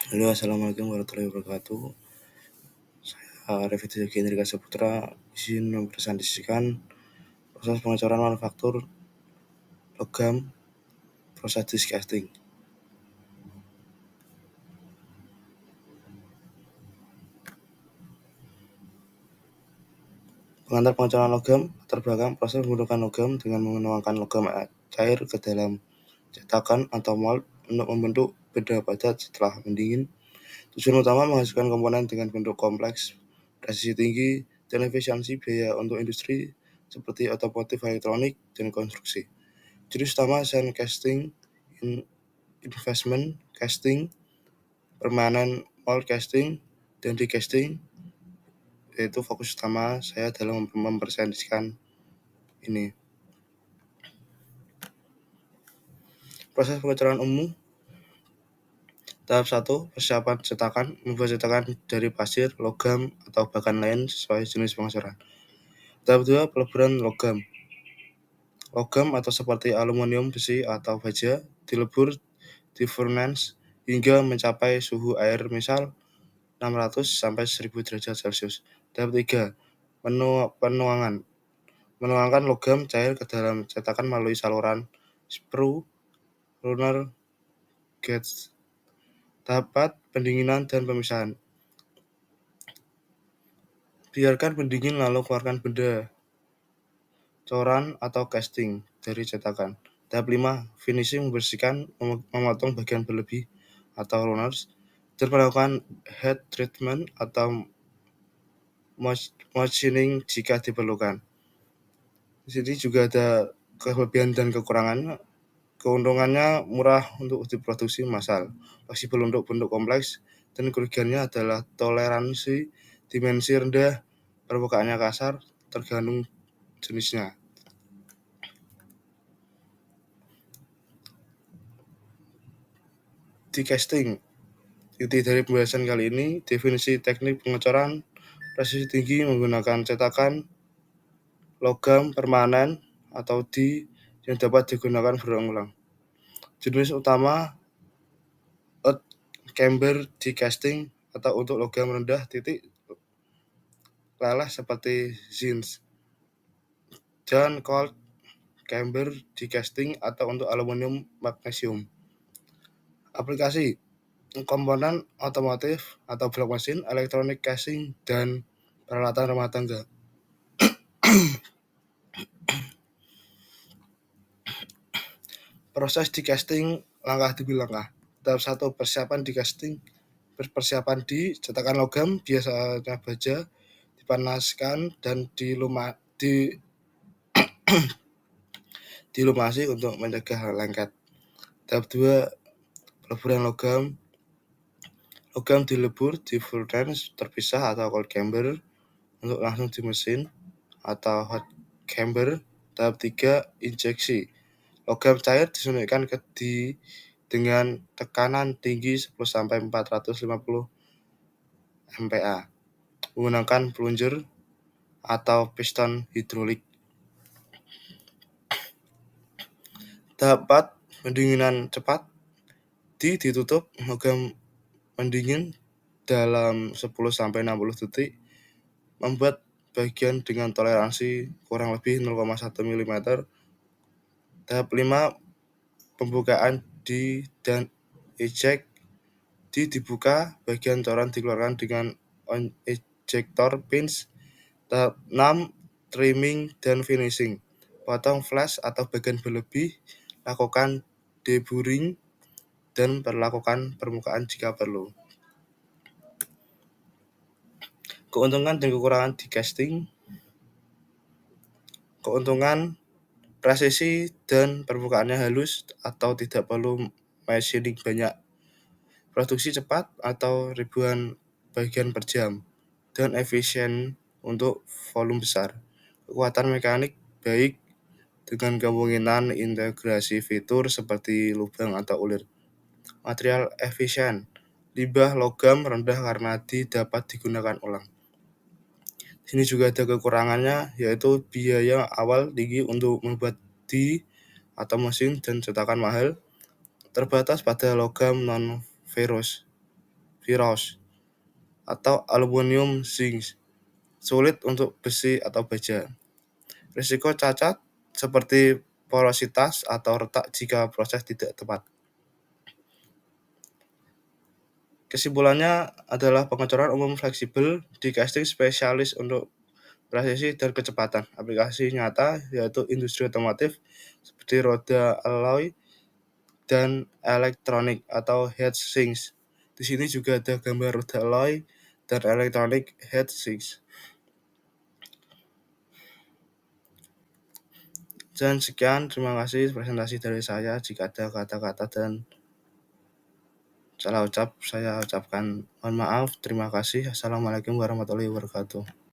Halo, assalamualaikum warahmatullahi wabarakatuh. Saya Reviti Yogi Indrika Saputra, izin mempresentasikan proses pengecoran manufaktur logam proses discasting. Pengantar pengecoran logam terbelakang proses menggunakan logam dengan menuangkan logam cair ke dalam cetakan atau mold untuk membentuk benda padat setelah mendingin. Tujuan utama menghasilkan komponen dengan bentuk kompleks, presisi tinggi, dan efisiensi biaya untuk industri seperti otomotif, elektronik, dan konstruksi. Jenis utama sand casting, investment casting, permanent mold casting, dan die-casting, yaitu fokus utama saya dalam mempresentasikan ini. Proses pengecoran umum. Tahap 1, persiapan cetakan, membuat cetakan dari pasir, logam, atau bahan lain sesuai jenis pengecoran. Tahap 2, peleburan logam. Logam atau seperti aluminium, besi, atau baja dilebur di furnace hingga mencapai suhu air misal 600 sampai 1000 derajat Celcius. Tahap 3, penuangan. Menuangkan logam cair ke dalam cetakan melalui saluran sprue, runner, gauge. Tahap 4, pendinginan dan pemisahan. Biarkan mendingin lalu keluarkan benda coran atau casting dari cetakan. Tahap 5, finishing, membersihkan, memotong bagian berlebih atau runners, dan melakukan heat treatment atau machining jika diperlukan. Di sini juga ada kelebihan dan kekurangannya. Keuntungannya murah untuk diproduksi massal, fleksibel untuk bentuk kompleks, dan kerugiannya adalah toleransi dimensi rendah, permukaannya kasar, tergantung jenisnya. Die-casting. Inti dari pembahasan kali ini, definisi teknik pengecoran, presisi tinggi menggunakan cetakan logam permanen atau die yang dapat digunakan berulang-ulang. Jenis utama hot chamber die-casting atau untuk logam rendah titik leleh seperti zins, dan cold chamber die-casting atau untuk aluminium magnesium. Aplikasi komponen otomotif atau blok mesin, elektronik casing, dan peralatan rumah tangga. Proses die-casting langkah demi langkah. Tahap 1, persiapan die-casting. Persiapan di cetakan logam, biasanya baja, dipanaskan dan dilumasi untuk mencegah lengket. Tahap 2, peleburan logam. Logam dilebur di furnace terpisah atau cold chamber untuk langsung di mesin atau hot chamber. Tahap 3, injeksi. Logam cair disuntikkan ke dengan tekanan tinggi 10-450 MPa menggunakan plunger atau piston hidrolik. Tahap 4, pendinginan cepat. Ditutup, logam mendingin dalam 10-60 detik, membuat bagian dengan toleransi kurang lebih 0,1 mm. Tahap 5, pembukaan dan eject. Dibuka, bagian coran dikeluarkan dengan ejector pinch. Tahap 6, trimming dan finishing. Potong flash atau bagian berlebih, lakukan deburring, dan perlakukan permukaan jika perlu. Keuntungan dan kekurangan die-casting. Keuntungan, presisi dan permukaannya halus atau tidak perlu machining banyak. Produksi cepat atau ribuan bagian per jam, dan efisien untuk volume besar. Kekuatan mekanik baik dengan kemungkinan integrasi fitur seperti lubang atau ulir. Material efisien. Limbah logam rendah karena dapat digunakan ulang. Sini juga ada kekurangannya, yaitu biaya awal tinggi untuk membuat die atau mesin dan cetakan mahal, terbatas pada logam non-ferrous. virus, atau aluminium zinc, sulit untuk besi atau baja. Risiko cacat seperti porositas atau retak jika proses tidak tepat. Kesimpulannya adalah pengecoran umum fleksibel di casting spesialis untuk presisi dan kecepatan. Aplikasi nyata yaitu industri otomotif seperti roda alloy dan elektronik atau heat sinks. Di sini juga ada gambar roda alloy dan electronic heat sinks. Dan sekian, terima kasih presentasi dari saya. Jika ada kata-kata dan salah ucap, saya ucapkan mohon maaf. Terima kasih. Assalamualaikum warahmatullahi wabarakatuh.